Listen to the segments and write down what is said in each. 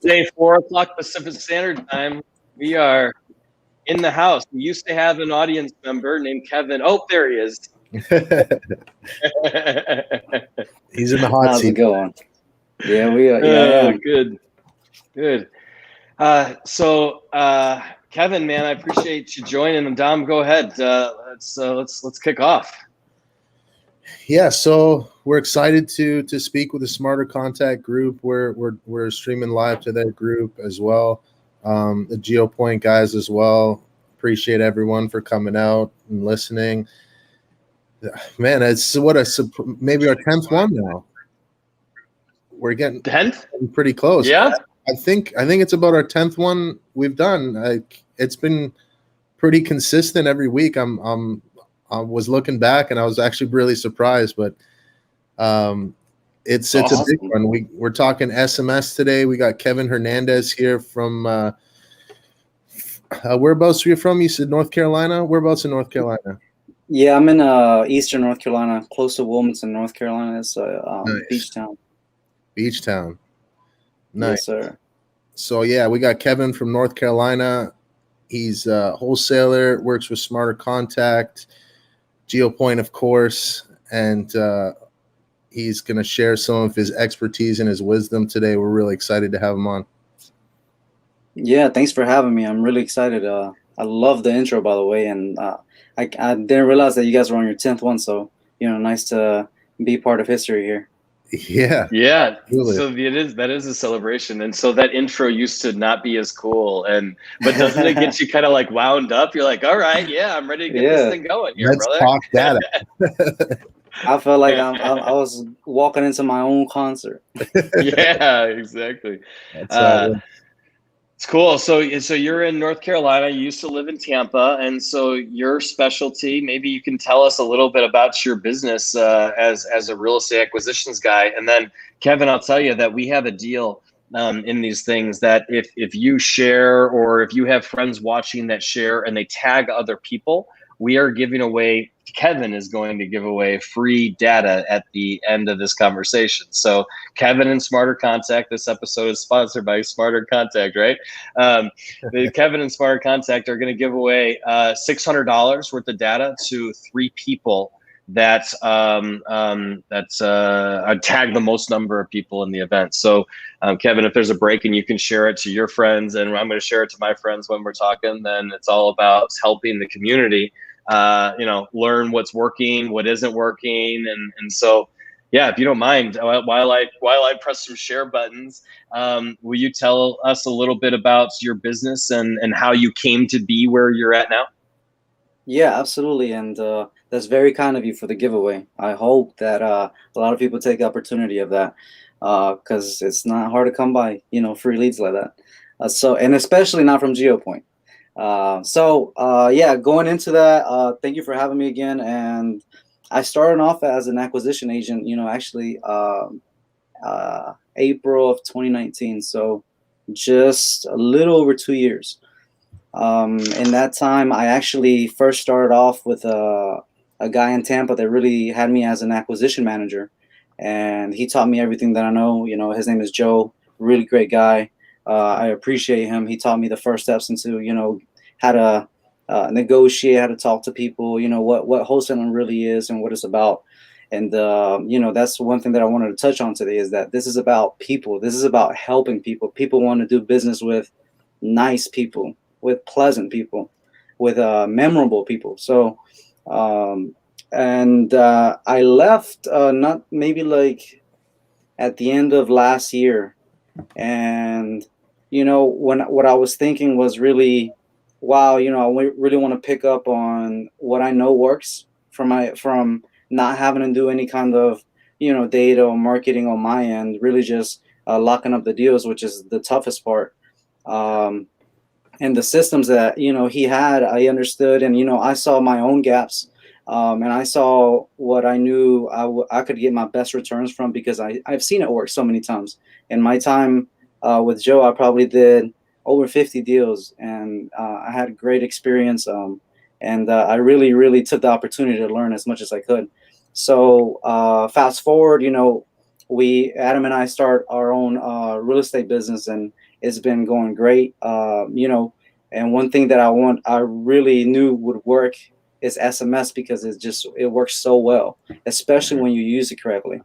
Wednesday, 4 o'clock Pacific Standard Time. We are in the house. We used to have an audience member named Kevin. Oh, there he is. He's in the hot How's seat. it going? Yeah, we are. Yeah, I am. Good. Kevin, man, I appreciate you joining. And Dom, go ahead. Let's kick off. Yeah, so we're excited to speak with the Smarter Contact group. We're streaming live to that group as well. The GeoPoint guys as well. Appreciate everyone for coming out and listening. Man, it's maybe our 10th one now. We're getting 10th? pretty close. Yeah. I think it's about our 10th one we've done. It's been pretty consistent every week. I was looking back and I was actually really surprised, but it's awesome. A big one. We're talking SMS today. We got Kevin Hernandez here from whereabouts are you from? You said North Carolina. Whereabouts in North Carolina? Yeah, I'm in Eastern North Carolina, close to Wilmington, North Carolina. It's Nice. Beach town. Beach town. Nice. Yes, sir. So yeah, we got Kevin from North Carolina. He's a wholesaler, works with Smarter Contact, GeoPoint, of course, and he's going to share some of his expertise and his wisdom today. We're really excited to have him on. Yeah, thanks for having me. I'm really excited. I love the intro, by the way, and I didn't realize that you guys were on your 10th one, so nice to be part of history here. Yeah. Absolutely. So that is a celebration, and so that intro used to not be as cool, but doesn't it get you kind of like wound up? You're like, all right, yeah, I'm ready to get this thing going here, Let's brother. Talk that. I felt like I was walking into my own concert. Yeah, exactly. It's cool. So you're in North Carolina. You used to live in Tampa, and so your specialty. Maybe you can tell us a little bit about your business as a real estate acquisitions guy. And then, Kevin, I'll tell you that we have a deal in these things that if you share or if you have friends watching that share and they tag other people, we are giving away. Kevin is going to give away free data at the end of this conversation. So Kevin and Smarter Contact, this episode is sponsored by Smarter Contact, right? Kevin and Smarter Contact are going to give away $600 worth of data to 3 people that tag the most number of people in the event. So Kevin, if there's a break and you can share it to your friends, and I'm going to share it to my friends when we're talking, then it's all about helping the community learn what's working, what isn't working. And so, yeah, if you don't mind, while I press some share buttons, will you tell us a little bit about your business and how you came to be where you're at now? Yeah, absolutely. And that's very kind of you for the giveaway. I hope that a lot of people take the opportunity of that because it's not hard to come by, free leads like that. And especially not from GeoPoint. Going into that, thank you for having me again. And I started off as an acquisition agent, actually April of 2019. So just a little over 2 years. In that time, I actually first started off with a guy in Tampa that really had me as an acquisition manager. And he taught me everything that I know. His name is Joe, really great guy. I appreciate him. He taught me the first steps into, how to negotiate, how to talk to people, what wholesaling really is and what it's about. And, that's one thing that I wanted to touch on today is that this is about people. This is about helping people. People want to do business with nice people, with pleasant people, with memorable people. So, I left not maybe like at the end of last year. And, what I was thinking was really, wow, I really want to pick up on what I know works from not having to do any kind of, data or marketing on my end, really just locking up the deals, which is the toughest part. And the systems that, he had, I understood. And, I saw my own gaps. And I saw what I knew I could get my best returns from because I've seen it work so many times. In my time with Joe, I probably did over 50 deals, and I had a great experience. And I really, really took the opportunity to learn as much as I could. So fast forward, Adam and I start our own real estate business, and It's been going great. And one thing that I really knew would work is SMS, because it works so well, especially when you use it correctly.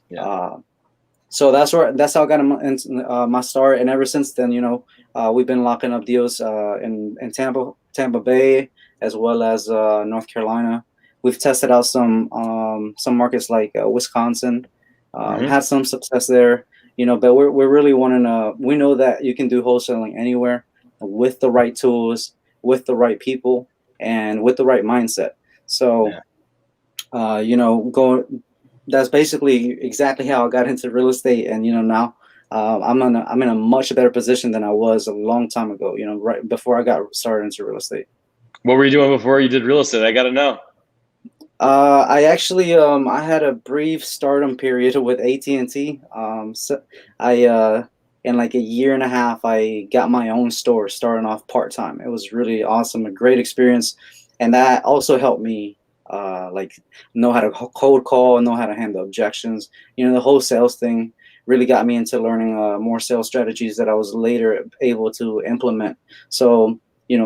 Yeah. So that's how I got my start, and ever since then, we've been locking up deals in Tampa Bay, as well as North Carolina. We've tested out some markets like Wisconsin, had some success there, but we're really wanting to. We know that you can do wholesaling anywhere with the right tools, with the right people, and with the right mindset. So, going. That's basically exactly how I got into real estate, and now I'm in a much better position than I was a long time ago. Right before I got started into real estate. What were you doing before you did real estate? I got to know. I actually I had a brief stardom period with AT&T. So I in like a year and a half, I got my own store, starting off part time. It was really awesome, a great experience, and that also helped me like know how to cold call, know how to handle objections. The whole sales thing really got me into learning more sales strategies that I was later able to implement. So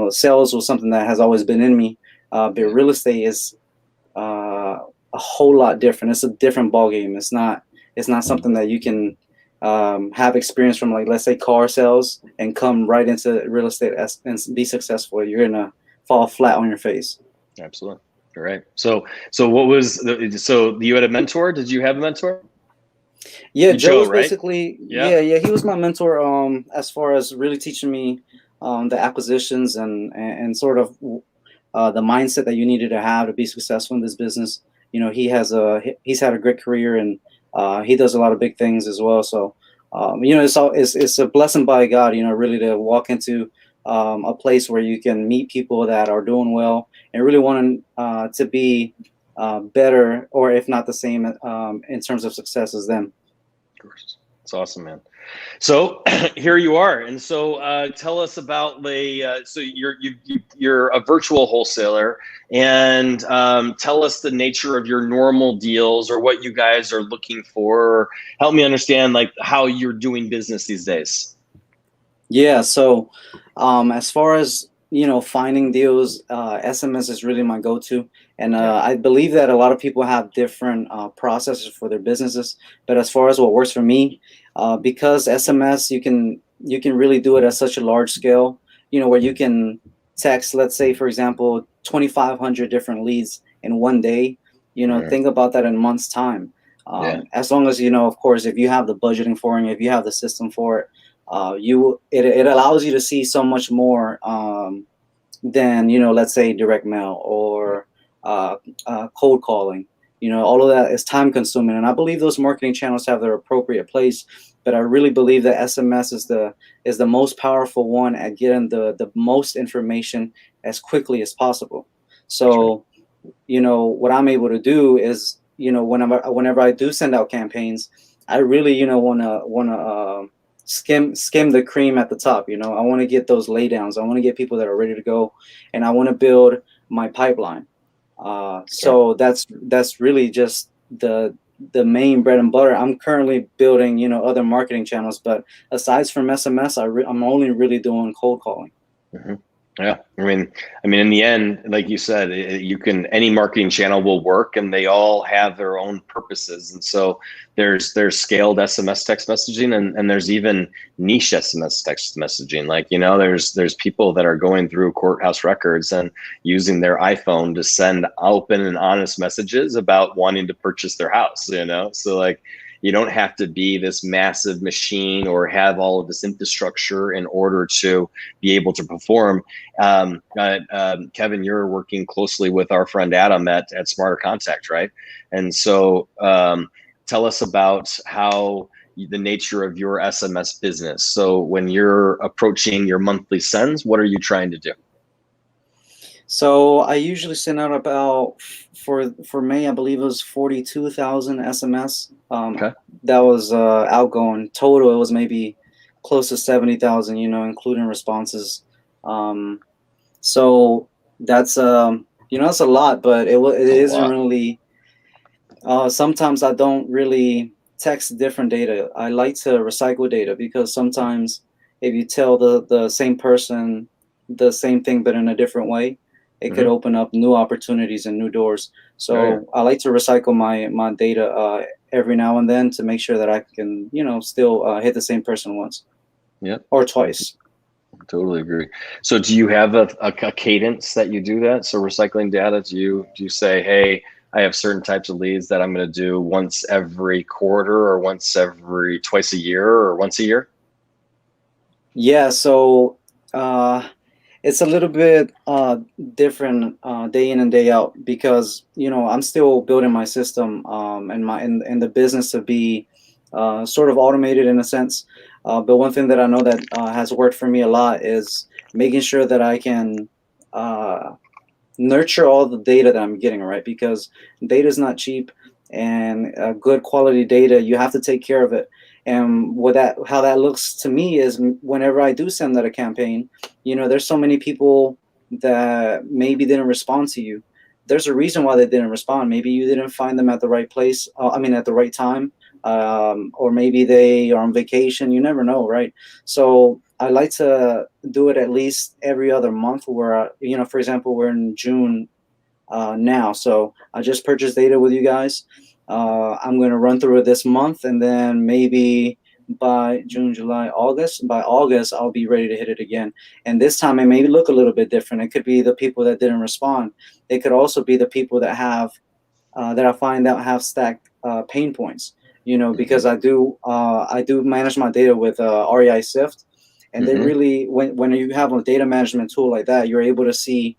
sales was something that has always been in me, but real estate is a whole lot different. It's a different ball game. It's not something that you can have experience from, like, let's say, car sales, and come right into real estate and be successful. You're gonna fall flat on your face. Absolutely. All right. So what was so you had a mentor? Did you have a mentor? Yeah, Joe was right? basically yeah. He was my mentor. As far as really teaching me the acquisitions and sort of the mindset that you needed to have to be successful in this business. He's had a great career, and he does a lot of big things as well. So it's a blessing by God, really, to walk into a place where you can meet people that are doing well and really wanting to be better, or if not the same, in terms of success as them. Of course. It's awesome, man. So here you are, and so tell us about so you're a virtual wholesaler, and tell us the nature of your normal deals, or what you guys are looking for. Or help me understand, like, how you're doing business these days. Yeah. So as far as finding deals, SMS is really my go-to, and I believe that a lot of people have different processes for their businesses. But as far as what works for me, because SMS, you can really do it at such a large scale, where you can text, let's say, for example, 2,500 different leads in one day. Think about that in months' time. As long as of course, if you have the budgeting for it, if you have the system for it, it allows you to see so much more than let's say direct mail or cold calling. All of that is time consuming, and I believe those marketing channels have their appropriate place, but I really believe that SMS is the most powerful one at getting the most information as quickly as possible. So what I'm able to do is whenever I do send out campaigns, I really want to skim the cream at the top. I want to get those laydowns. I want to get people that are ready to go, and I want to build my pipeline. So that's really just the main bread and butter. I'm currently building other marketing channels, but aside from SMS, I'm only really doing cold calling. Mm-hmm. Yeah, I mean, in the end, like you said, any marketing channel will work, and they all have their own purposes. And so there's scaled SMS text messaging, and there's even niche SMS text messaging. Like, there's people that are going through courthouse records and using their iPhone to send open and honest messages about wanting to purchase their house. So, like, you don't have to be this massive machine or have all of this infrastructure in order to be able to perform. Kevin, you're working closely with our friend Adam at Smarter Contact, right? And so tell us about how the nature of your SMS business. So when you're approaching your monthly sends, what are you trying to do? So I usually send out about, for May, I believe it was 42,000 SMS. That was outgoing. Total, it was maybe close to 70,000, including responses. So that's that's a lot, but it isn't really. Sometimes I don't really text different data. I like to recycle data, because sometimes if you tell the same person the same thing but in a different way, it could open up new opportunities and new doors. So I like to recycle my data every now and then to make sure that I can, still hit the same person once. Yep. Or twice. Totally agree. So do you have a cadence that you do that? So recycling data, do you say, hey, I have certain types of leads that I'm going to do once every quarter or twice a year or once a year? Yeah. So it's a little bit different day in and day out because I'm still building my system and in the business to be sort of automated in a sense. But one thing that I know that has worked for me a lot is making sure that I can nurture all the data that I'm getting, right? Because data is not cheap, and good quality data, you have to take care of it. And how that looks to me is whenever I do send out a campaign, there's so many people that maybe didn't respond to you. There's a reason why they didn't respond. Maybe you didn't find them at the right place. At the right time, or maybe they are on vacation. You never know, right? So I like to do it at least every other month. Where for example, we're in June now, so I just purchased data with you guys. I'm going to run through it this month, and then maybe by June, July, August. By August, I'll be ready to hit it again. And this time, it may look a little bit different. It could be the people that didn't respond. It could also be the people that have that I find out have stacked pain points. Because I do manage my data with REI Sift, and they really when you have a data management tool like that, you're able to see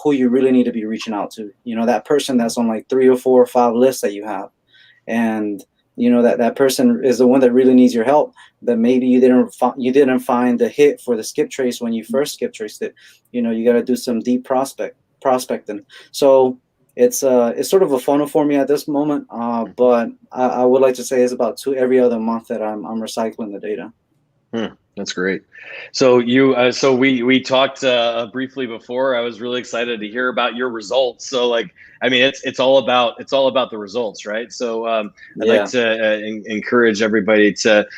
who you really need to be reaching out to. That person that's on like 3 or 4 or 5 lists that you have, and that person is the one that really needs your help. That maybe you didn't find the hit for the skip trace when you first skip traced it. You got to do some deep prospecting. So it's sort of a funnel for me at this moment, but I would like to say it's about every other month that I'm recycling the data. That's great. So we talked briefly before. I was really excited to hear about your results. So it's all about the results, right? So I'd like to encourage everybody to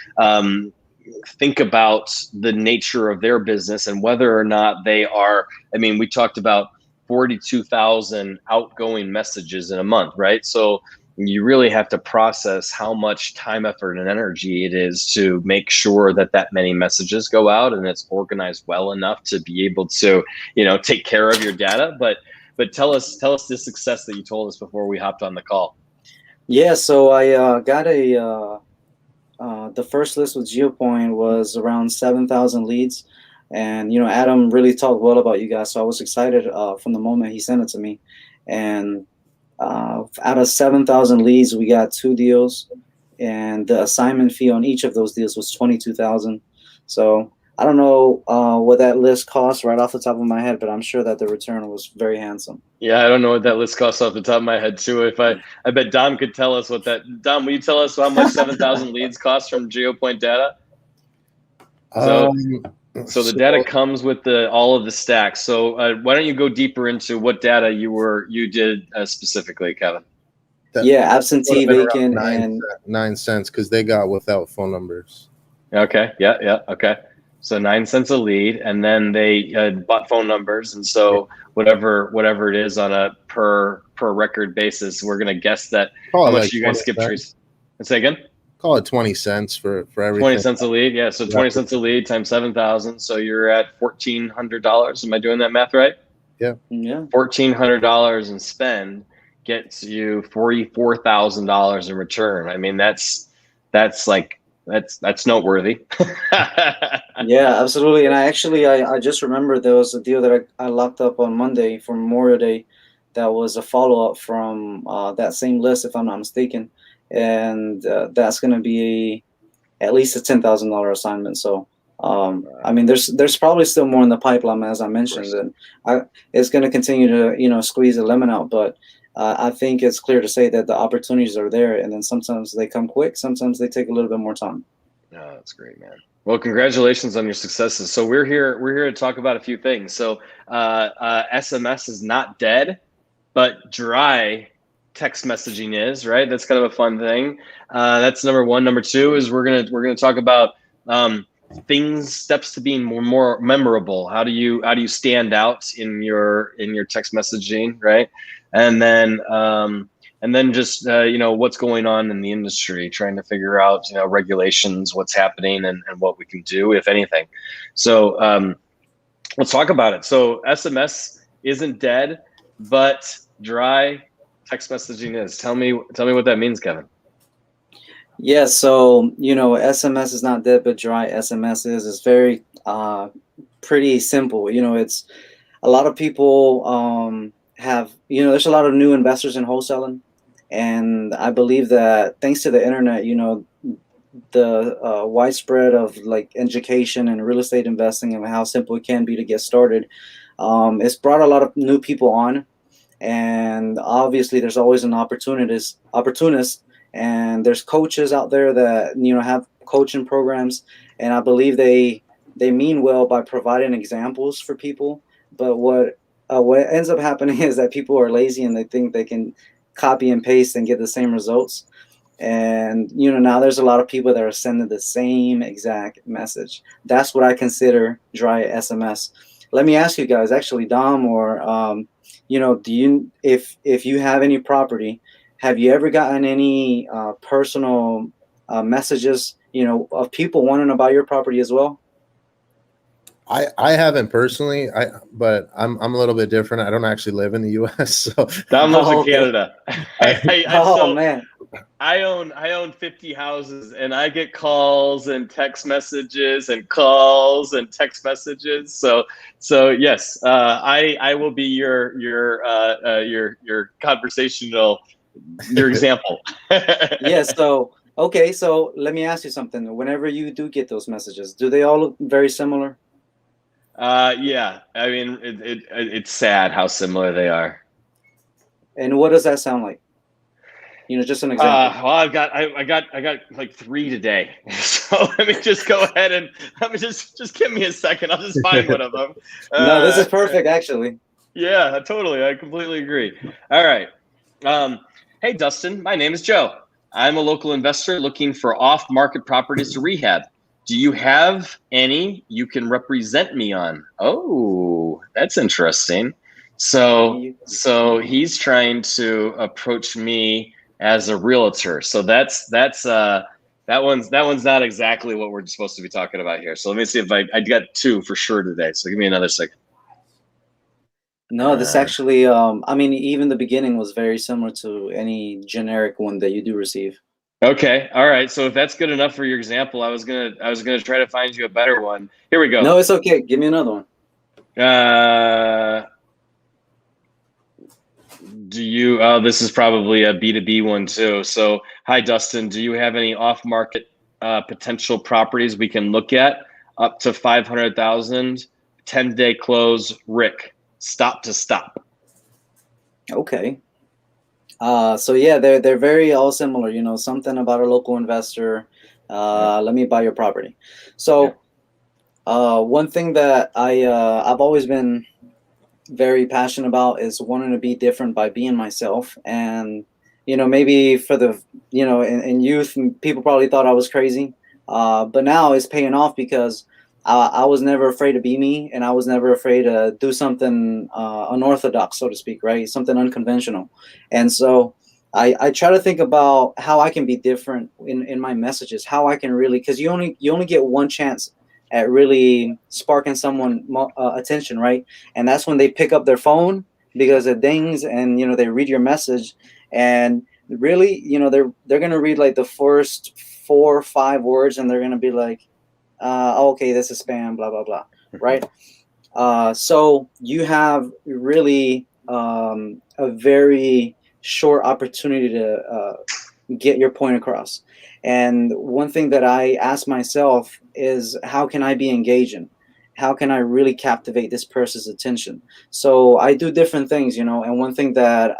think about the nature of their business and whether or not they are. We talked about 42,000 outgoing messages in a month, right? So you really have to process how much time, effort, and energy it is to make sure that many messages go out and it's organized well enough to be able to, take care of your data. But tell us the success that you told us before we hopped on the call. Yeah, so I got the first list with GeoPoint was around 7,000 leads. And, Adam really talked well about you guys. So I was excited from the moment he sent it to me. And out of 7,000 leads, we got 2 deals. And the assignment fee on each of those deals was $22,000. So I don't know what that list costs right off the top of my head, but I'm sure that the return was very handsome. Yeah, I don't know what that list costs off the top of my head too. I bet Dom could tell us what that. Dom, will you tell us how much 7,000 leads cost from GeoPoint data? So the data comes with all of the stacks. So why don't you go deeper into what data you did specifically, Kevin? Absentee, vacant, and 9 cents because they got without phone numbers. Okay. Yeah. Okay. So 9 cents a lead, and then they bought phone numbers, and so whatever it is on a per record basis, we're gonna guess that how much you guys skip trees. And say again. Call it 20 cents for everything. 20 cents a lead, yeah. So 20 cents a lead times 7,000. So you're at $1,400. Am I doing that math right? Yeah. $1,400 in spend gets you $44,000 in return. That's noteworthy. Yeah, absolutely. And I just remember there was a deal that I locked up on Monday for Memorial Day. That was a follow up from that same list, if I'm not mistaken. And that's going to be at least a $10,000 assignment. So, there's probably still more in the pipeline, as I mentioned, and it's going to continue to, squeeze the lemon out. But I think it's clear to say that the opportunities are there, and then sometimes they come quick, sometimes they take a little bit more time. Oh, that's great, man. Well, congratulations on your successes. So we're here to talk about a few things. So SMS is not dead, but dry text messaging is, right? That's kind of a fun thing. That's number one. Number two is we're gonna talk about steps to being more memorable? How do you stand out in your text messaging, right? And then just what's going on in the industry, trying to figure out regulations, what's happening, and what we can do, if anything. So let's talk about it. So SMS isn't dead, but dry text messaging is. Tell me what that means, Kevin. Yeah, so SMS is not dead, but dry SMS is. It's very pretty simple. It's a lot of people have there's a lot of new investors in wholesaling, and I believe that thanks to the internet, the widespread of like education and real estate investing and how simple it can be to get started, it's brought a lot of new people on, and obviously there's always an opportunist, and there's coaches out there that have coaching programs, and I believe they mean well by providing examples for people, but what ends up happening is that people are lazy and they think they can copy and paste and get the same results. And now there's a lot of people that are sending the same exact message. That's what I consider dry SMS. Let me ask you guys, actually, Dom, or do you, if you have any property, have you ever gotten any personal messages of people wanting to buy your property as well? I haven't personally, but I'm a little bit different. I don't actually live in the U.S., so Dom lives in Canada. Man. I own 50 houses, and I get calls and text messages and calls and text messages. So yes, I will be your conversational, your example. Yeah. So okay. So let me ask you something. Whenever you do get those messages, do they all look very similar? Yeah. I mean, it's sad how similar they are. And what does that sound like? Just an example. Well, I got like 3 today. So let me just go ahead and just give me a second. I'll just find one of them. No, this is perfect, actually. Yeah, totally. I completely agree. All right. Hey, Dustin, my name is Joe. I'm a local investor looking for off-market properties to rehab. Do you have any you can represent me on? Oh, that's interesting. So he's trying to approach me as a realtor. So that one's not exactly what we're supposed to be talking about here. So let me see if I got 2 for sure today. So give me another second. No, this actually, I mean, even the beginning was very similar to any generic one that you do receive. Okay. All right. So if that's good enough for your example, I was gonna try to find you a better one. Here we go. No, it's okay. Give me another one. Do you, this is probably a B2B one too. So, hi, Dustin. Do you have any off-market potential properties we can look at? Up to 500,000, 10-day close, Rick, stop to stop. Okay. So yeah, they're very all similar. Something about a local investor. Let me buy your property. So one thing that I've always been very passionate about is wanting to be different by being myself. And maybe for the in youth, people probably thought I was crazy, but now it's paying off because I was never afraid to be me, and I was never afraid to do something unorthodox, so to speak, right? Something unconventional. And so I try to think about how I can be different in my messages, how I can really, because you only get one chance at really sparking someone attention, right? And that's when they pick up their phone, because it dings, and they read your message, and really they're gonna read like the first 4 or 5 words, and they're gonna be like, okay, this is spam, blah blah blah, right? So you have really a very short opportunity to get your point across. And one thing that I ask myself is, how can I be engaging? How can I really captivate this person's attention? So I do different things, and one thing that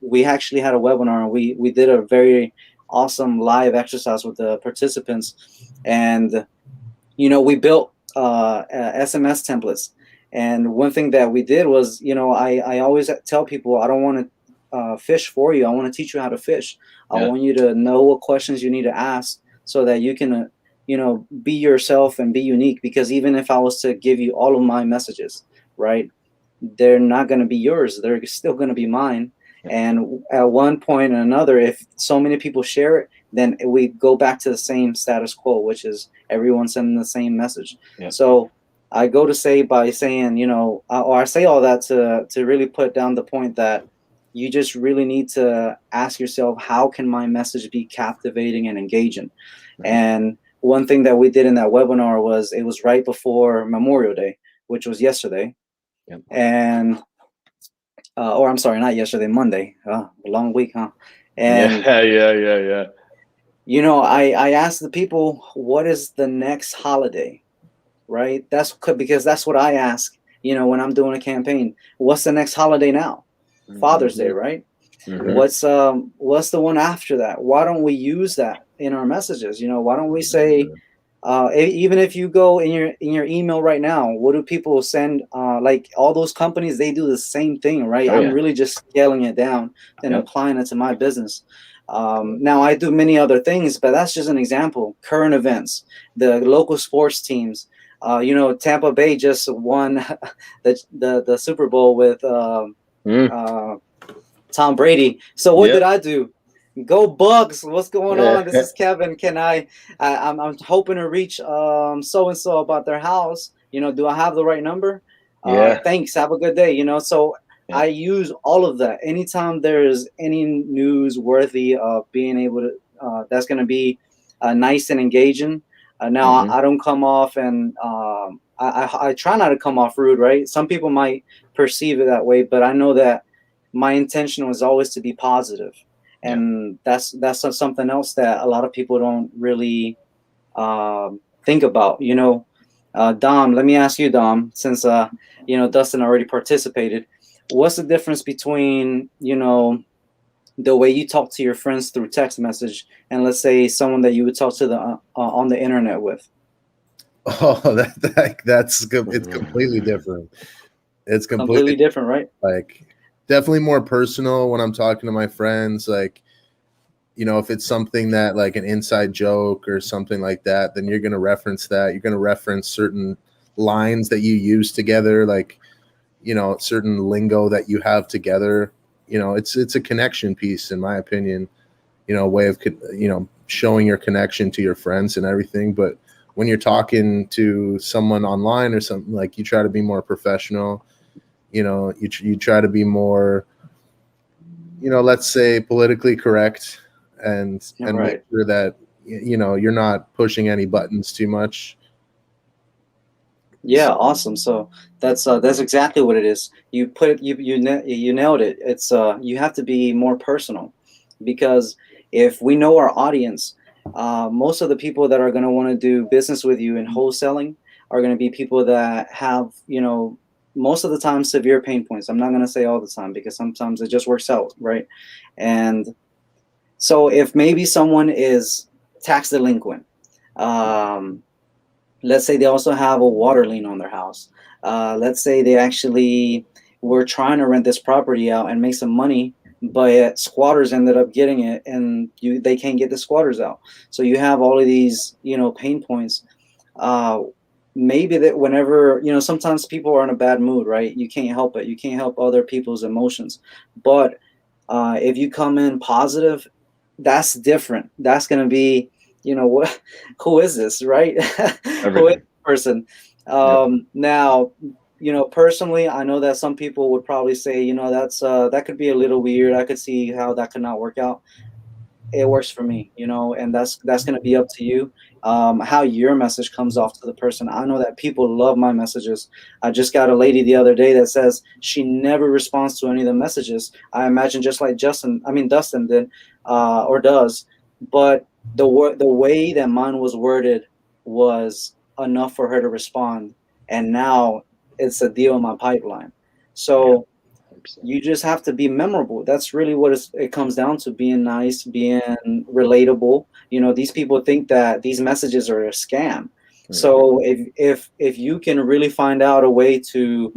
we actually had a webinar, and we did a very awesome live exercise with the participants, and we built SMS templates. And one thing that we did was, I always tell people, I don't want to fish for you. I want to teach you how to fish. I want you to know what questions you need to ask so that you can, be yourself and be unique, because even if I was to give you all of my messages, right, they're not going to be yours. They're still going to be mine. And at one point or another, if so many people share it, then we go back to the same status quo, which is everyone sending the same message. So I go to say by saying, or I say all that to really put down the point that you just really need to ask yourself, how can my message be captivating and engaging? And one thing that we did in that webinar was, it was right before Memorial Day, which was yesterday. And or I'm sorry, not yesterday, Monday. A long week, huh? And yeah. I asked the people, what is the next holiday, right? Because that's what I ask, when I'm doing a campaign. What's the next holiday now? Father's Day, right? What's the one after that? Why don't we use that in our messages? Why don't we say, even if you go in your email right now, what do people send? Like all those companies, they do the same thing, right? I'm really just scaling it down and applying it to my business. Now I do many other things, but that's just an example. Current events, the local sports teams. Tampa Bay just won the Super Bowl with Tom Brady. So what did I do? Go Bucks! What's going on? This is Kevin. I'm hoping to reach so and so about their house. Do I have the right number? Thanks. Have a good day. So I use all of that anytime there's any news worthy of being able to. That's going to be nice and engaging. Now I don't come off and I try not to come off rude, right? Some people might perceive it that way, but I know that my intention was always to be positive. And that's something else that a lot of people don't really think about. Dom, let me ask you, Dom, since Dustin already participated. What's the difference between the way you talk to your friends through text message and, let's say, someone that you would talk to on the internet with? Oh, that's good. It's completely different. It's completely different, right? Like, definitely more personal when I'm talking to my friends. Like, if it's something that, like, an inside joke or something like that, then you're going to reference that. You're going to reference certain lines that you use together, like, certain lingo that you have together. It's a connection piece, in my opinion, a way of, showing your connection to your friends and everything. But when you're talking to someone online or something, like, you try to be more professional. You try to be more, let's say, politically correct, and make sure that you're not pushing any buttons too much. Yeah, awesome. So that's exactly what it is. You nailed it. It's you have to be more personal, because if we know our audience, most of the people that are going to want to do business with you in wholesaling are going to be people that have, most of the time, severe pain points. I'm not going to say all the time, because sometimes it just works out, right? And so if maybe someone is tax delinquent, let's say they also have a water lien on their house. Let's say they actually were trying to rent this property out and make some money, but squatters ended up getting it, and they can't get the squatters out. So you have all of these, pain points. Maybe that whenever, sometimes people are in a bad mood, right? You can't help it. You can't help other people's emotions. But if you come in positive, that's different. That's going to be, what? Who is this, right? Who is this person? Now, personally, I know that some people would probably say, that could be a little weird. I could see how that could not work out. It works for me, and that's going to be up to you. How your message comes off to the person. I know that people love my messages. I just got a lady the other day that says she never responds to any of the messages. I imagine just like Dustin did, or does, but the way that mine was worded was enough for her to respond, and now it's a deal in my pipeline. So you just have to be memorable. That's really what it comes down to: being nice, being relatable. These people think that these messages are a scam. So if you can really find out a way to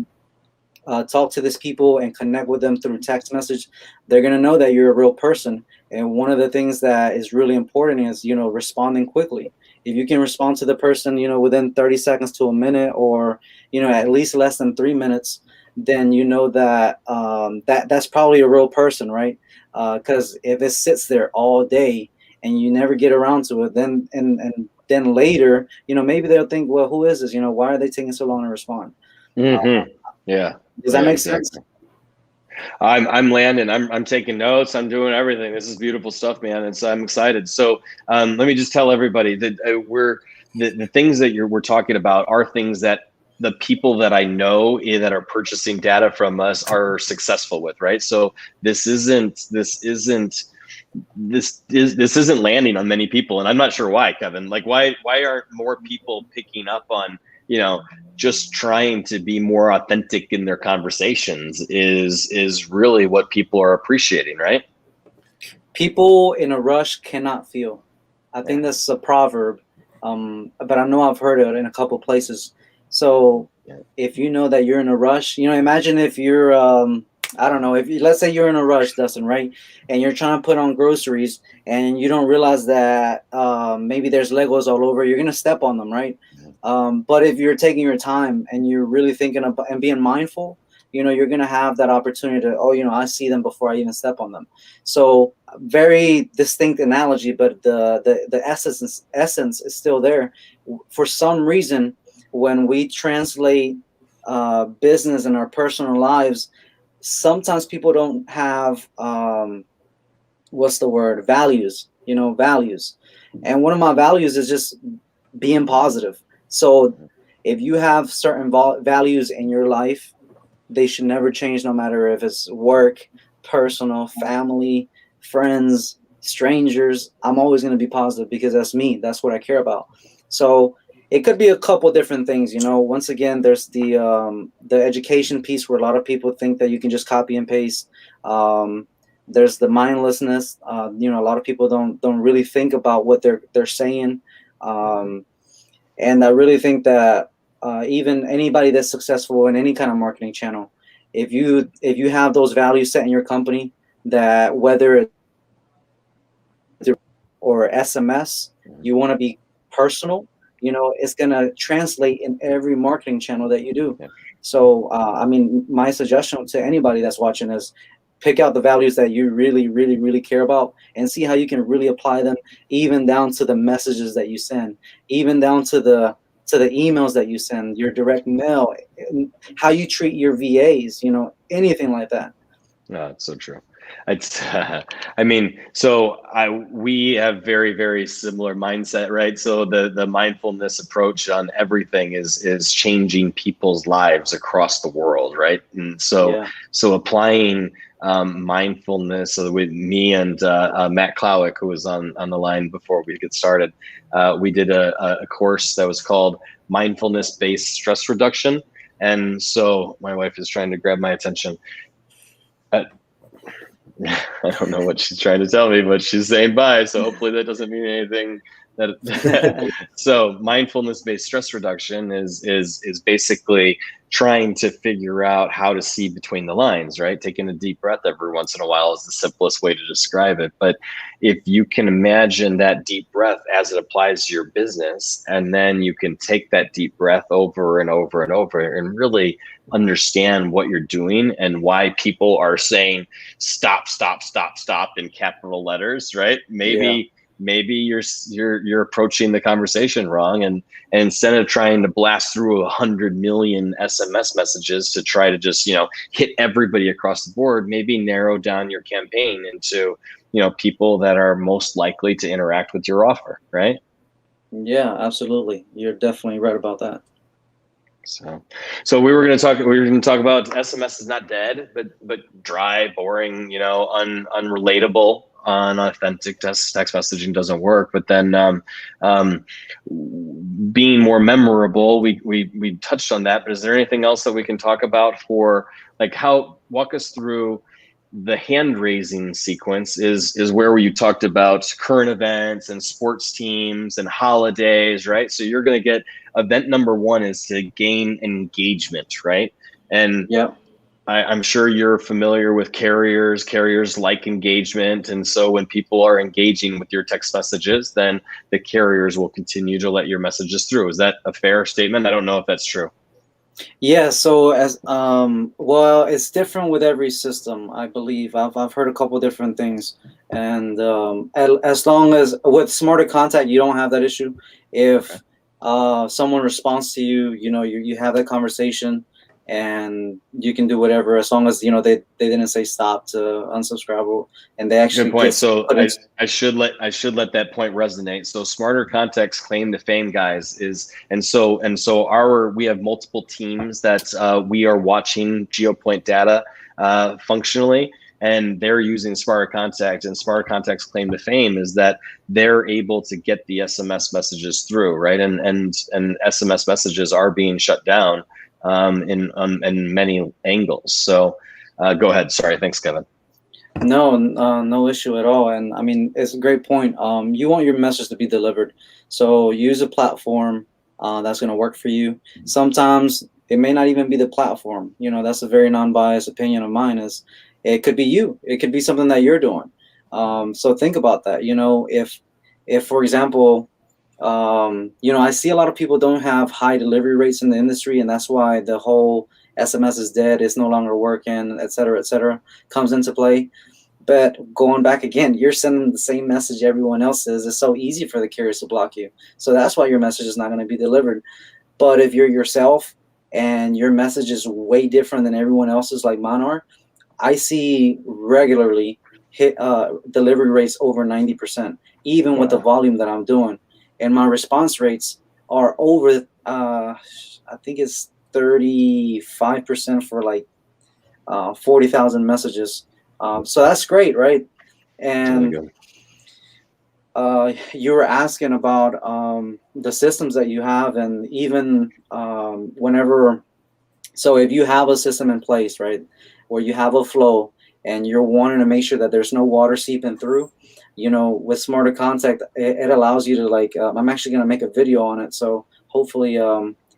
talk to these people and connect with them through text message, they're going to know that you're a real person. And one of the things that is really important is, responding quickly. if you can respond to the person, within 30 seconds to a minute, or, at least less than 3 minutes, then that's probably a real person, right? Because if it sits there all day and you never get around to it, then later, maybe they'll think, well, who is this? Why are they taking so long to respond? Yeah. Does that make exactly. sense? I'm landing. I'm taking notes. I'm doing everything. This is beautiful stuff, man. And so I'm excited. So let me just tell everybody that the things that we're talking about are things that the people that I know that are purchasing data from us are successful with, right? So this isn't landing on many people, and I'm not sure why, Kevin. Like, why aren't more people picking up on, just trying to be more authentic in their conversations is really what people are appreciating, right? People in a rush cannot feel. I think that's a proverb, but I know I've heard it in a couple places. So if you know that you're in a rush, imagine if you're, I don't know, let's say you're in a rush, Dustin, right? And you're trying to put on groceries and you don't realize that maybe there's Legos all over, you're going to step on them, right? But if you're taking your time and you're really thinking about and being mindful, you're going to have that opportunity to, I see them before I even step on them. So very distinct analogy, but the essence is still there. For some reason, when we translate business in our personal lives, sometimes people don't have values. Values. And one of my values is just being positive. So if you have certain values in your life, they should never change, no matter if it's work, personal, family, friends, strangers. I'm always going to be positive because that's me. That's what I care about. So it could be a couple different things. Once again, there's the education piece where a lot of people think that you can just copy and paste. There's the mindlessness. A lot of people don't really think about what they're saying. And I really think that even anybody that's successful in any kind of marketing channel, if you have those values set in your company, that whether it's or SMS, you want to be personal, it's going to translate in every marketing channel that you do. So, my suggestion to anybody that's watching is pick out the values that you really, really, really care about and see how you can really apply them, even down to the messages that you send, even down to the emails that you send, your direct mail, how you treat your VAs, anything like that. No, it's so true. It's, we have very, very similar mindset, right? So the mindfulness approach on everything is changing people's lives across the world, right? And so applying mindfulness. So with me and Matt Klowick, who was on the line before we get started, we did a course that was called Mindfulness-Based Stress Reduction. And so my wife is trying to grab my attention. I don't know what she's trying to tell me, but she's saying bye. So hopefully that doesn't mean anything. So mindfulness-based stress reduction is basically trying to figure out how to see between the lines, right? Taking a deep breath every once in a while is the simplest way to describe it. But if you can imagine that deep breath as it applies to your business, and then you can take that deep breath over and over and over and really understand what you're doing and why people are saying stop in capital letters, right? Maybe you're approaching the conversation wrong, and instead of trying to blast through 100 million SMS messages to try to just hit everybody across the board, maybe narrow down your campaign into people that are most likely to interact with your offer, right? Yeah, absolutely. You're definitely right about that. So we were going to talk about SMS is not dead, but dry, boring, unrelatable, unauthentic text messaging doesn't work. But then being more memorable, we touched on that. But is there anything else that we can talk about for walk us through the hand raising sequence is where you talked about current events and sports teams and holidays, right? So you're going to get event number one is to gain engagement, right? And I'm sure you're familiar with carriers. Carriers like engagement. And so when people are engaging with your text messages, then the carriers will continue to let your messages through. Is that a fair statement? I don't know if that's true. Yeah, so as well, it's different with every system, I believe. I've heard a couple different things, and as long as with Smarter Contact, you don't have that issue. If someone responds to you, you have that conversation, and you can do whatever as long as they didn't say stop to unsubscribe, and they actually Good point. get So put in. I should let that point resonate. So Smarter Contact's claim to fame, guys, is we have multiple teams that we are watching GeoPoint data functionally, and they're using Smarter Contact. And Smarter Contact's claim to fame is that they're able to get the SMS messages through, right? And SMS messages are being shut down in many angles. So go ahead. Sorry. Thanks, Kevin. No, no issue at all. And I mean, it's a great point. You want your message to be delivered, so use a platform that's going to work for you. Sometimes it may not even be the platform. That's a very non-biased opinion of mine. Is it could be you. It could be something that you're doing. So think about that. If for example, I see a lot of people don't have high delivery rates in the industry, and that's why the whole SMS is dead, it's no longer working, et cetera, comes into play. But going back again, you're sending the same message everyone else is. It's so easy for the carriers to block you. So that's why your message is not going to be delivered. But if you're yourself and your message is way different than everyone else's, like mine are, I see regularly hit delivery rates over 90%, even with the volume that I'm doing. And my response rates are over, I think it's 35% for like 40,000 messages. So that's great, right? And you were asking about the systems that you have, and even whenever. So if you have a system in place, right, where you have a flow and you're wanting to make sure that there's no water seeping through, with Smarter Contact, it allows you to I'm actually going to make a video on it. So hopefully,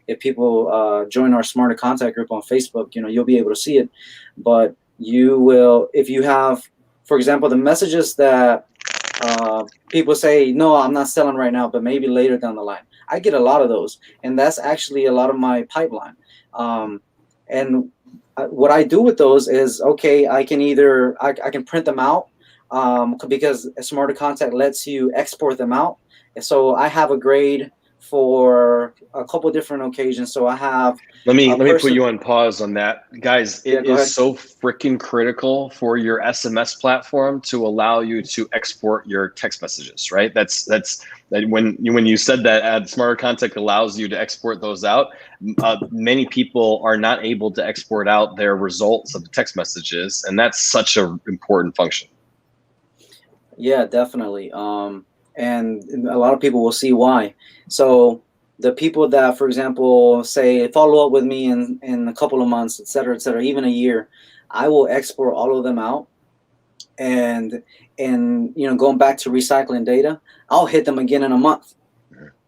if people join our Smarter Contact group on Facebook, you'll be able to see it. But you will, if you have, for example, the messages that people say, no, I'm not selling right now, but maybe later down the line. I get a lot of those, and that's actually a lot of my pipeline. And what I do with those is, okay, I can either I can print them out because Smarter Contact lets you export them out. And so I have a grade for a couple different occasions. So I have. Let me put you on pause on that, guys. It is so freaking critical for your SMS platform to allow you to export your text messages, right? That's when you said that Smarter Contact allows you to export those out. Many people are not able to export out their results of the text messages, and that's such an important function. Yeah, definitely. And a lot of people will see why. So the people that, for example, say follow up with me in a couple of months, et cetera, even a year, I will export all of them out. And going back to recycling data, I'll hit them again in a month.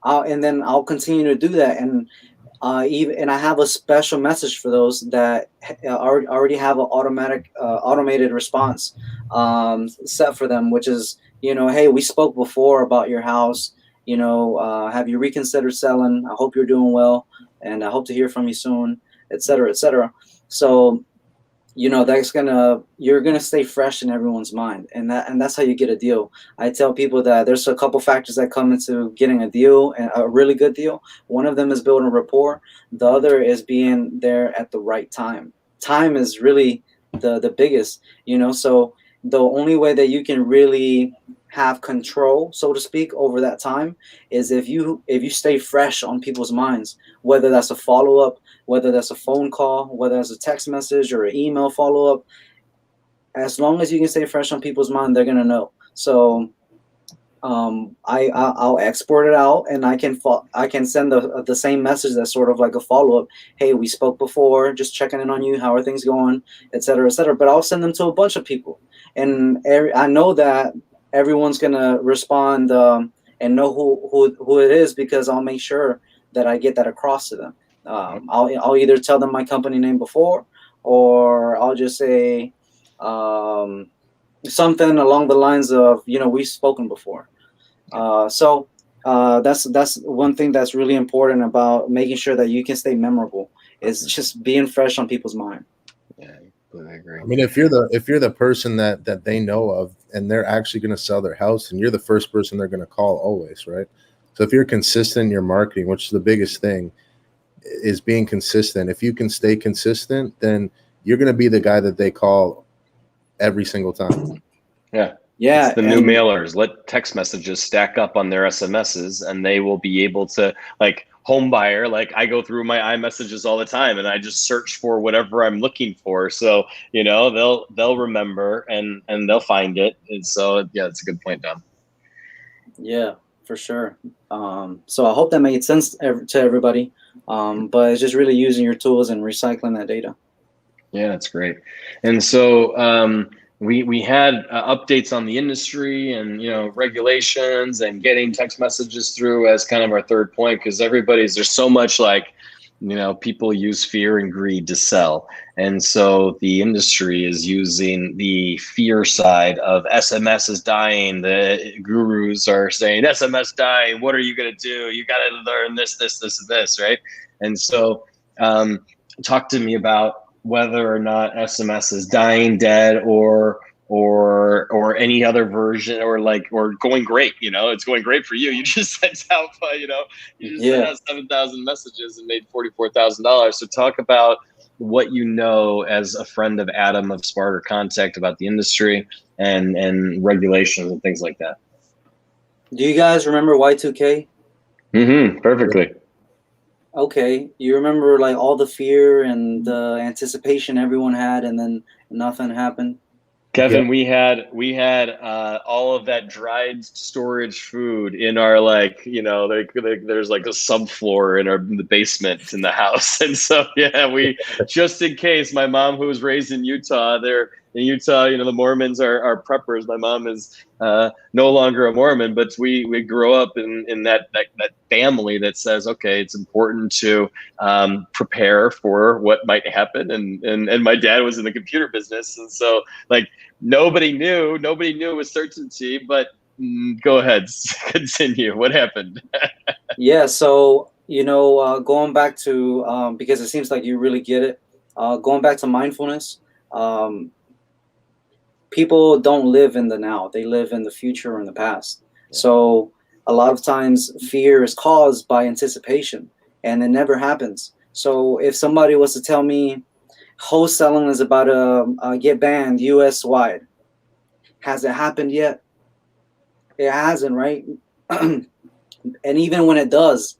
And then I'll continue to do that. And and I have a special message for those that already have an automated response set for them, which is, hey, we spoke before about your house. Have you reconsidered selling? I hope you're doing well, and I hope to hear from you soon, et cetera, et cetera. So, you're gonna stay fresh in everyone's mind, and that's how you get a deal. I tell people that there's a couple factors that come into getting a deal, and a really good deal. One of them is building rapport. The other is being there at the right time. Time is really the biggest, So the only way that you can really have control, so to speak, over that time is if you stay fresh on people's minds, whether that's a follow-up, whether that's a phone call, whether that's a text message or an email follow-up. As long as you can stay fresh on people's mind, they're going to know. So I'll export it out, and I can send the same message that's sort of like a follow-up. Hey, we spoke before, just checking in on you. How are things going, et cetera, et cetera. But I'll send them to a bunch of people. And I know that everyone's going to respond and know who it is, because I'll make sure that I get that across to them. I'll either tell them my company name before, or I'll just say something along the lines of, we've spoken before. That's one thing that's really important about making sure that you can stay memorable, is just being fresh on people's mind. Yeah, I completely agree. I mean, if you're the person that they know of and they're actually going to sell their house, and you're the first person they're going to call always, right? So if you're consistent in your marketing, which is the biggest thing, is being consistent. If you can stay consistent, then you're going to be the guy that they call every single time. Yeah, it's the new mailers. Let text messages stack up on their SMSs, and they will be able to, like, home buyer. Like, I go through my iMessages all the time, and I just search for whatever I'm looking for. So they'll remember and they'll find it. And so it's a good point, Dom. Yeah, for sure. So I hope that made sense to everybody. But it's just really using your tools and recycling that data. Yeah, that's great. And so we had updates on the industry and regulations and getting text messages through as kind of our third point, because there's so much, like, people use fear and greed to sell. And so the industry is using the fear side of SMS is dying. The gurus are saying SMS dying. What are you going to do? You got to learn this, right? And so talk to me about whether or not SMS is dying, dead, or any other version, or going great. It's going great for you. You just sent out, sent out 7,000 messages and made $44,000. So talk about what as a friend of Adam of Smarter Contact about the industry and regulations and things like that. Do you guys remember Y2K? Perfectly. Okay, you remember, like, all the fear and the anticipation everyone had, and then nothing happened? Kevin, we had all of that dried storage food in our, there's like a subfloor in the basement in the house. And so, we, just in case, my mom, who was raised in Utah, in Utah, the Mormons are preppers. My mom is no longer a Mormon, but we grew up in that family that says, okay, it's important to prepare for what might happen. And my dad was in the computer business, and so, like, nobody knew with certainty. But go ahead, continue. What happened? Yeah, so going back to because it seems like you really get it. Going back to mindfulness. People don't live in the now, they live in the future or in the past. So a lot of times fear is caused by anticipation, and it never happens. So if somebody was to tell me wholesaling is about to get banned US wide, has it happened yet? It hasn't, right? And even when it does,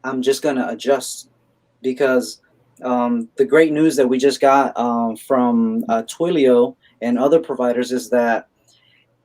I'm just gonna adjust, because the great news that we just got from Twilio and other providers is that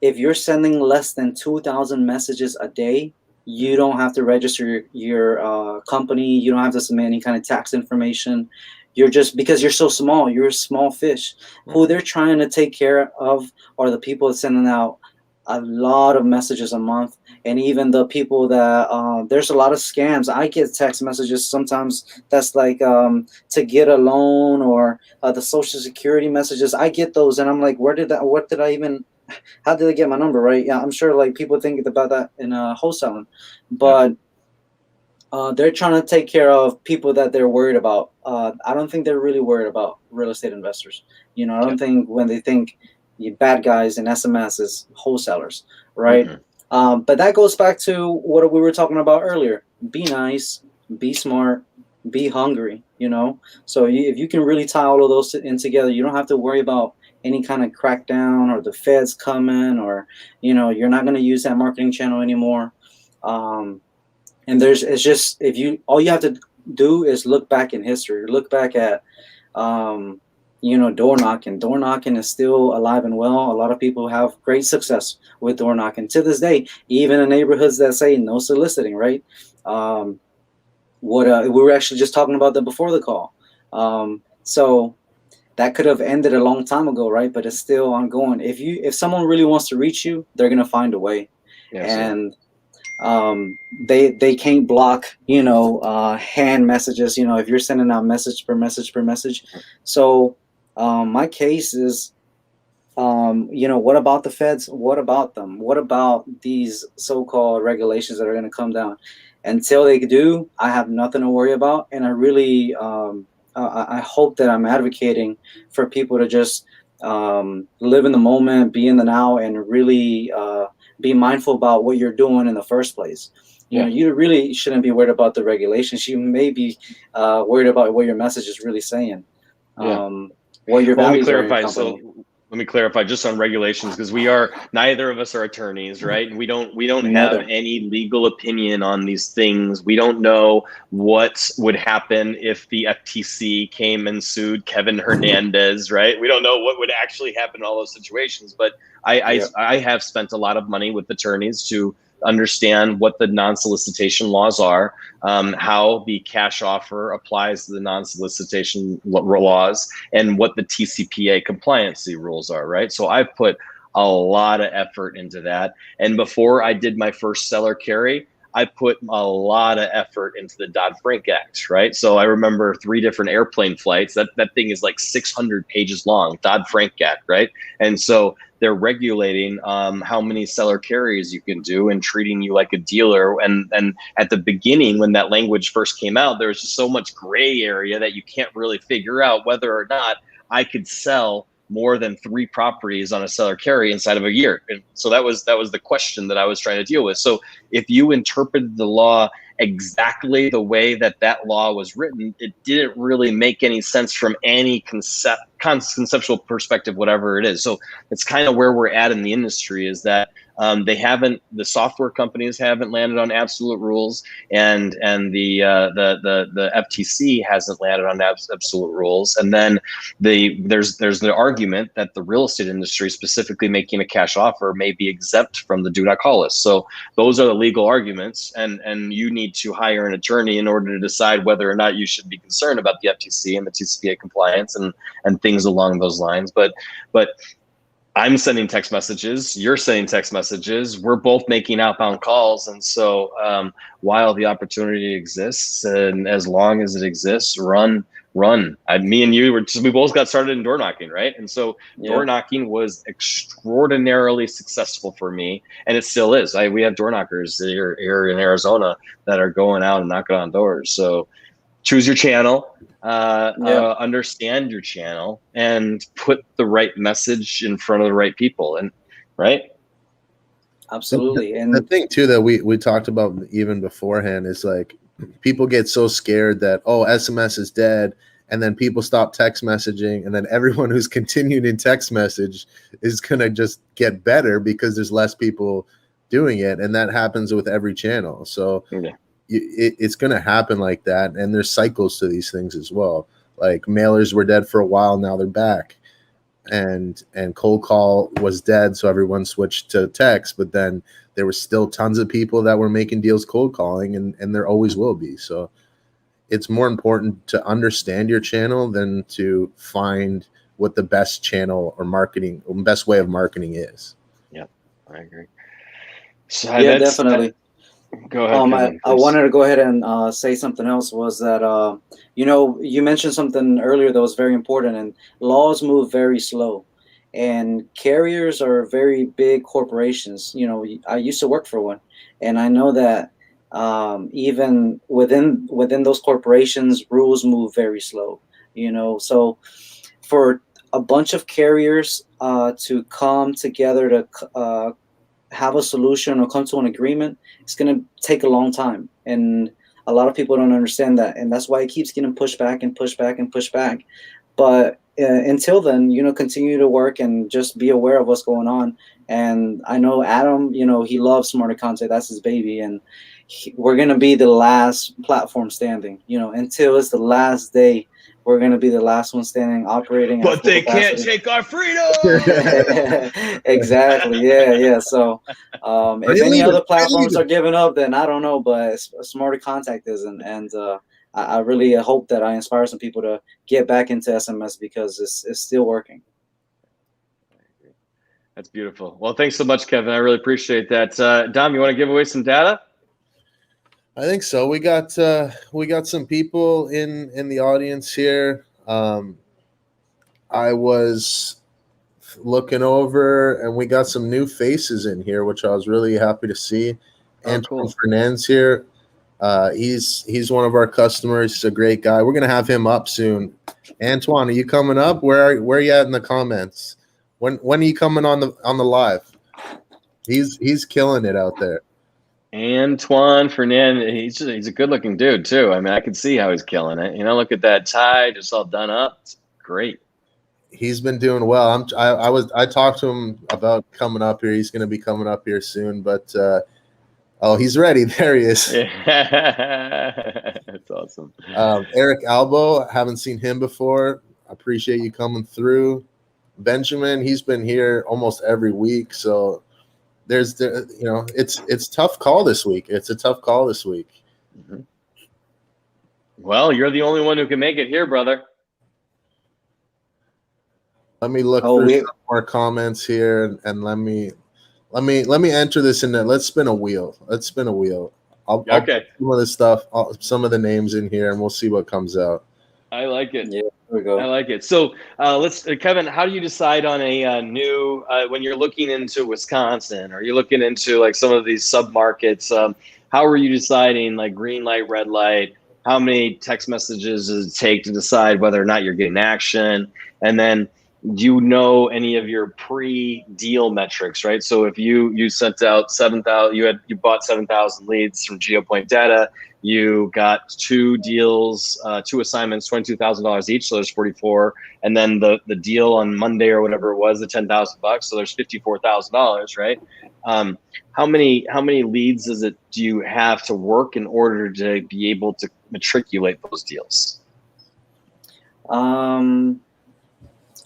if you're sending less than 2,000 messages a day, you don't have to register your company. You don't have to submit any kind of tax information. You're just, because you're so small, you're a small fish. Who they're trying to take care of are the people that sending out a lot of messages a month. And even the people that there's a lot of scams. I get text messages sometimes that's like to get a loan, or the Social Security messages. I get those, and I'm like, how did they get my number, right? Yeah, I'm sure, like, people think about that in wholesaling, but they're trying to take care of people that they're worried about. I don't think they're really worried about real estate investors. I don't think when they think bad guys in SMS is wholesalers, right? But that goes back to what we were talking about earlier. Be nice, be smart, be hungry, So if you can really tie all of those in together, you don't have to worry about any kind of crackdown or the feds coming, or, you're not going to use that marketing channel anymore. And it's just, all you have to do is look back in history, look back at, door knocking. Door knocking is still alive and well. A lot of people have great success with door knocking to this day, even in neighborhoods that say no soliciting, right? We were actually just talking about that before the call. So that could have ended a long time ago, right? But it's still ongoing. If someone really wants to reach you, they're gonna find a way. And they can't block, hand messages. If you're sending out message per message per message. So My case is, what about the feds? What about them? What about these so-called regulations that are going to come down? Until they do, I have nothing to worry about. And I really, I hope that I'm advocating for people to just live in the moment, be in the now, and really be mindful about what you're doing in the first place. Yeah. You really shouldn't be worried about the regulations. You may be worried about what your message is really saying. Yeah. What your Well, values are in your company. So let me clarify just on regulations, because neither of us are attorneys, right? And we don't have Neither. any legal opinion on these things. We don't know what would happen if the FTC came and sued Kevin Hernandez, right? We don't know what would actually happen in all those situations. But I have spent a lot of money with attorneys to understand what the non-solicitation laws are, how the cash offer applies to the non-solicitation laws, and what the TCPA compliancy rules are, right? So I've put a lot of effort into that. And before I did my first seller carry, I put a lot of effort into the Dodd-Frank Act, right? So I remember 3 different airplane flights. That thing is like 600 pages long, Dodd-Frank Act, right? And so they're regulating how many seller carries you can do and treating you like a dealer. And at the beginning, when that language first came out, there was just so much gray area that you can't really figure out whether or not I could sell more than 3 properties on a seller carry inside of a year. And so that was the question that I was trying to deal with. So if you interpreted the law exactly the way that law was written, it didn't really make any sense from any conceptual perspective, whatever it is. So it's kind of where we're at in the industry, is that the software companies haven't landed on absolute rules, and the FTC hasn't landed on absolute rules. And then there's the argument that the real estate industry, specifically making a cash offer, may be exempt from the do not call list. So those are the legal arguments, and you need to hire an attorney in order to decide whether or not you should be concerned about the FTC and the TCPA compliance and things along those lines. But I'm sending text messages, you're sending text messages, we're both making outbound calls. And so while the opportunity exists, and as long as it exists, run. Me and you we both got started in door knocking, right? And so door knocking was extraordinarily successful for me, and it still is. We have door knockers here in Arizona that are going out and knocking on doors. So choose your channel, understand your channel, and put the right message in front of the right people. And right. Absolutely. And the thing too that we talked about even beforehand is, like, people get so scared that, oh, SMS is dead, and then people stop text messaging, and then everyone who's continued in text message is gonna just get better because there's less people doing it, and that happens with every channel. So it's gonna happen like that, and there's cycles to these things as well. Like, mailers were dead for a while, now they're back. And cold call was dead, so everyone switched to text, but then there was still tons of people that were making deals cold calling, and there always will be. So it's more important to understand your channel than to find what the best channel or best way of marketing is. Yeah, I agree. So definitely. Go ahead, Kevin, I wanted to go ahead and say something else, was that you mentioned something earlier that was very important, and laws move very slow, and carriers are very big corporations. I used to work for one, and I know that even within those corporations, rules move very slow. So for a bunch of carriers to come together to have a solution or come to an agreement, it's going to take a long time. And a lot of people don't understand that. And that's why it keeps getting pushed back and pushed back and pushed back. But until then, continue to work and just be aware of what's going on. And I know Adam, he loves Smarter Content. That's his baby. And we're going to be the last platform standing, until it's the last day. We're going to be the last one standing, operating. But they can't take our freedom. Exactly. Yeah. So if any other platforms are giving up, then I don't know, but Smarter Contact isn't. And I really hope that I inspire some people to get back into SMS, because it's still working. That's beautiful. Well, thanks so much, Kevin. I really appreciate that. Dom, you want to give away some data? I think so. We got some people in the audience here. I was looking over, and we got some new faces in here, which I was really happy to see. Antoine Hernandez here. He's one of our customers. He's a great guy. We're gonna have him up soon. Antoine, are you coming up? Where are you at in the comments? When are you coming on the live? He's killing it out there. Antoine Fernandez, he's a good looking dude too. I mean, I can see how he's killing it. You know, look at that tie, just all done up. It's great. He's been doing well. I talked to him about coming up here. He's going to be coming up here soon, but oh, he's ready. There he is. Yeah. That's awesome. Eric Albo, haven't seen him before. Appreciate you coming through. Benjamin, he's been here almost every week, so it's tough call this week. It's a tough call this week. Mm-hmm. Well, you're the only one who can make it here, brother. Let me look through some more comments here, and let me enter this in there. Let's spin a wheel. I'll put some of the stuff, some of the names in here, and we'll see what comes out. I like it. Yeah, there we go. I like it. So let's, Kevin, how do you decide on a new, when you're looking into Wisconsin, or you're looking into like some of these sub-markets, how are you deciding like green light, red light? How many text messages does it take to decide whether or not you're getting action? And then do you know any of your pre-deal metrics, right? So if you sent out 7,000, you bought 7,000 leads from GeoPoint data, you got 2 deals, 2 assignments, $22,000 each, so there's 44, and then the deal on Monday or whatever it was, the $10,000, so there's $54,000, right? How many leads do you have to work in order to be able to matriculate those deals?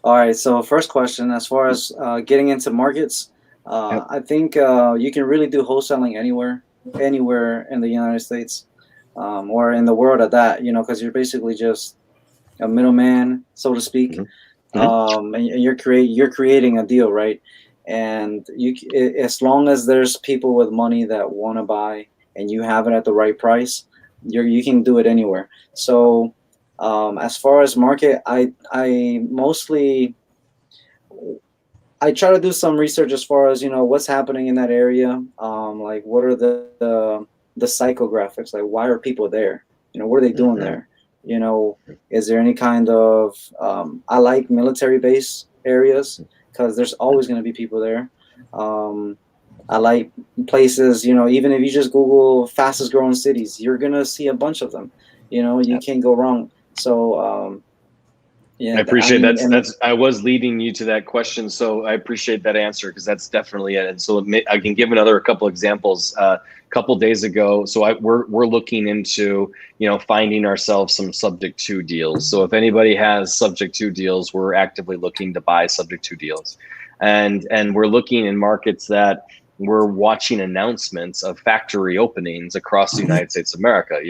All right, so first question, as far as getting into markets, I think you can really do wholesaling anywhere in the United States, or in the world at that, because you're basically just a middleman, so to speak. Mm-hmm. And you're creating a deal, right? And as long as there's people with money that want to buy and you have it at the right price, you can do it anywhere. So as far as market, I try to do some research as far as what's happening in that area. Like what are the psychographics? Like why are people there? What are they doing there? Is there any kind of I like military base areas because there's always going to be people there. I like places, even if you just Google fastest growing cities, you're going to see a bunch of them. You can't go wrong. So, yeah, I appreciate I was leading you to that question. So I appreciate that answer, because that's definitely it. And so I can give a couple examples. A couple days ago, so we're looking into, finding ourselves some subject to deals. So if anybody has subject to deals, we're actively looking to buy subject to deals. And we're looking in markets that we're watching announcements of factory openings across the United States of America.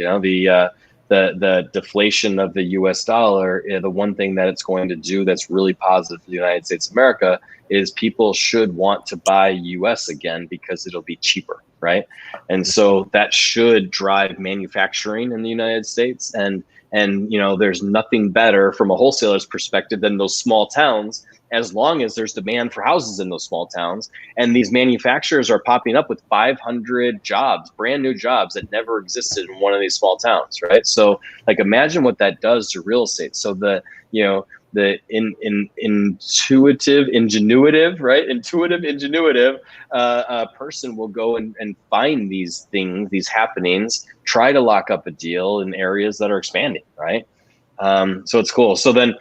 The deflation of the US dollar, the one thing that it's going to do that's really positive for the United States of America is people should want to buy US again because it'll be cheaper, right? And so that should drive manufacturing in the United States. And there's nothing better from a wholesaler's perspective than those small towns, as long as there's demand for houses in those small towns. And these manufacturers are popping up with 500 jobs, brand new jobs that never existed in one of these small towns, right? So like, imagine what that does to real estate. So the intuitive person will go and find these things, these happenings, try to lock up a deal in areas that are expanding, right? So it's cool. So then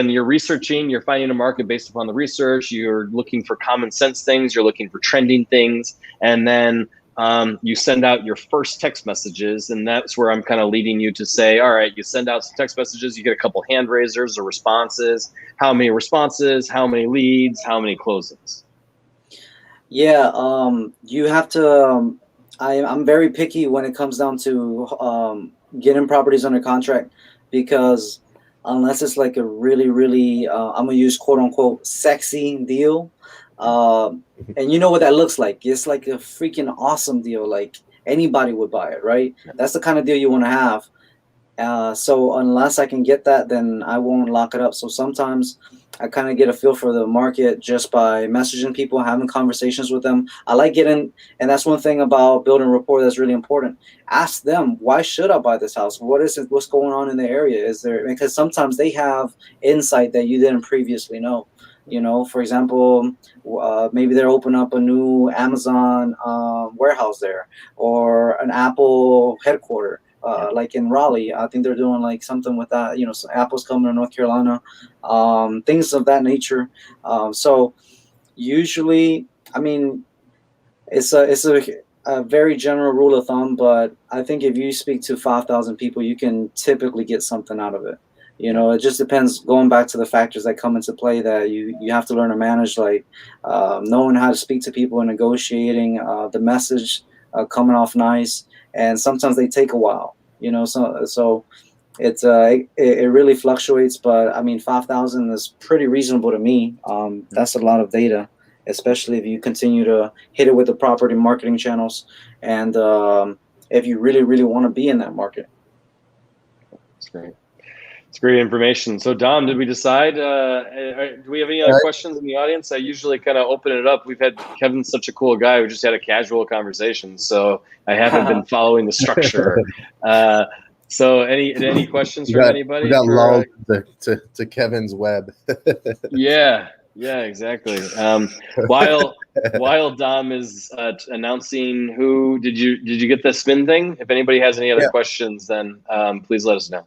you're researching, you're finding a market based upon the research, you're looking for common sense things, you're looking for trending things, and then you send out your first text messages. And that's where I'm kind of leading you to say, all right, you send out some text messages, you get a couple hand raisers or responses. How many responses, how many leads, how many closings? Yeah, you have to, I'm very picky when it comes down to getting properties under contract, because unless it's like a really, really, I'm gonna use quote unquote sexy deal, and you know what that looks like. It's like a freaking awesome deal. Like anybody would buy it, right? That's the kind of deal you want to have. So unless I can get that, then I won't lock it up. So sometimes I kind of get a feel for the market just by messaging people, having conversations with them. I like getting, and that's one thing about building rapport that's really important. Ask them, why should I buy this house? What is it? What's going on in the area? Is there, because sometimes they have insight that you didn't previously know. For example, maybe they're opening up a new Amazon warehouse there, or an Apple headquarter. Like in Raleigh, I think they're doing like something with that. So Apple's coming to North Carolina, things of that nature. So usually, I mean, it's a very general rule of thumb, but I think if you speak to 5,000 people, you can typically get something out of it. It just depends. Going back to the factors that come into play, that you have to learn to manage, like knowing how to speak to people and negotiating the message coming off nice. And sometimes they take a while, so it's it really fluctuates. But I mean, 5,000 is pretty reasonable to me. That's a lot of data, especially if you continue to hit it with the property marketing channels, and if you really, really want to be in that market. That's great. It's great information. So, Dom, did we decide? Do we have any other questions in the audience? I usually kind of open it up. We've had Kevin's such a cool guy. We just had a casual conversation, so I haven't been following the structure. So, any questions from anybody? We got lulled to Kevin's web. Yeah, exactly. While Dom is announcing who, did you get the spin thing? If anybody has any other questions, then please let us know.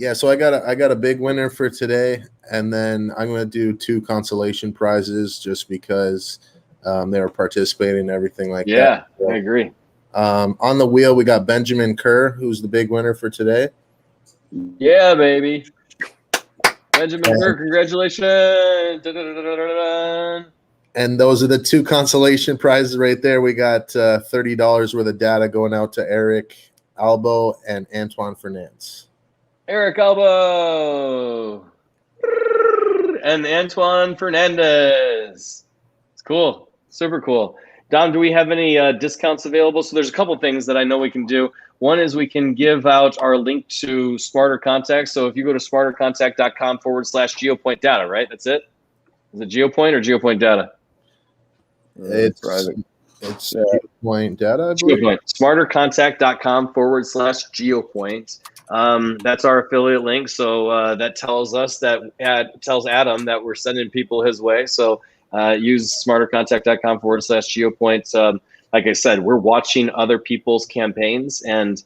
Yeah, so I got a big winner for today, and then I'm going to do 2 consolation prizes just because they were participating and everything like that. Yeah, so, I agree. On the wheel, we got Benjamin Kerr, who's the big winner for today. Yeah, baby. Benjamin Kerr, congratulations. And those are the 2 consolation prizes right there. We got $30 worth of data going out to Eric Albo and Antoine Fernandez. Eric Albo and Antoine Fernandez. It's cool. Super cool. Dom, do we have any discounts available? So there's a couple things that I know we can do. One is we can give out our link to Smarter Contact. So if you go to smartercontact.com/GeoPoint data, right? That's it? Is it GeoPoint or GeoPoint data? It's GeoPoint data, I believe. GeoPoint. Smartercontact.com/GeoPoint. That's our affiliate link. So that tells us tells Adam that we're sending people his way. So use smartercontact.com/GeoPoint. Like I said, we're watching other people's campaigns, and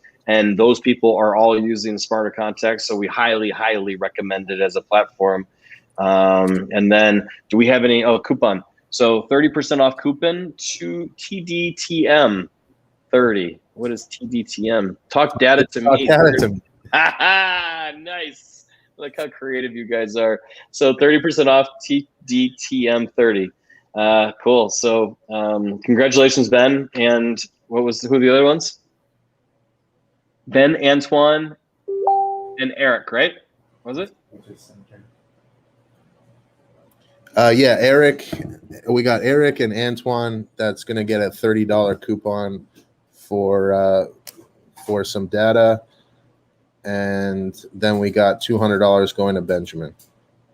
those people are all using Smarter Contact. So we highly, highly recommend it as a platform. And then do we have any coupon? So 30% off coupon to TDTM 30. What is TDTM? Talk data to me. Nice. Look how creative you guys are. So 30% off TDTM 30. Cool. So congratulations, Ben. And who are the other ones? Ben, Antoine, and Eric, right? Was it? Yeah, Eric. We got Eric and Antoine. That's going to get a $30 coupon for some data. And then we got $200 going to Benjamin.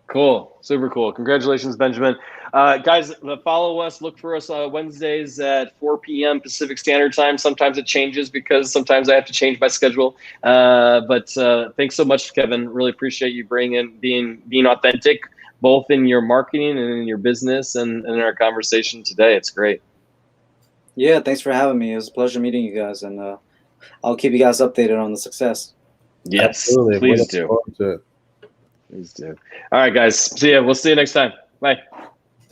Cool. Super cool. Congratulations, Benjamin. Guys, follow us. Look for us Wednesdays at 4 p.m. Pacific Standard Time. Sometimes it changes because sometimes I have to change my schedule. But thanks so much, Kevin. Really appreciate you being authentic, both in your marketing and in your business and in our conversation today. It's great. Yeah, thanks for having me. It was a pleasure meeting you guys, and I'll keep you guys updated on the success. Yes, absolutely. Please do. Please do. All right, guys. See ya. We'll see you next time. Bye.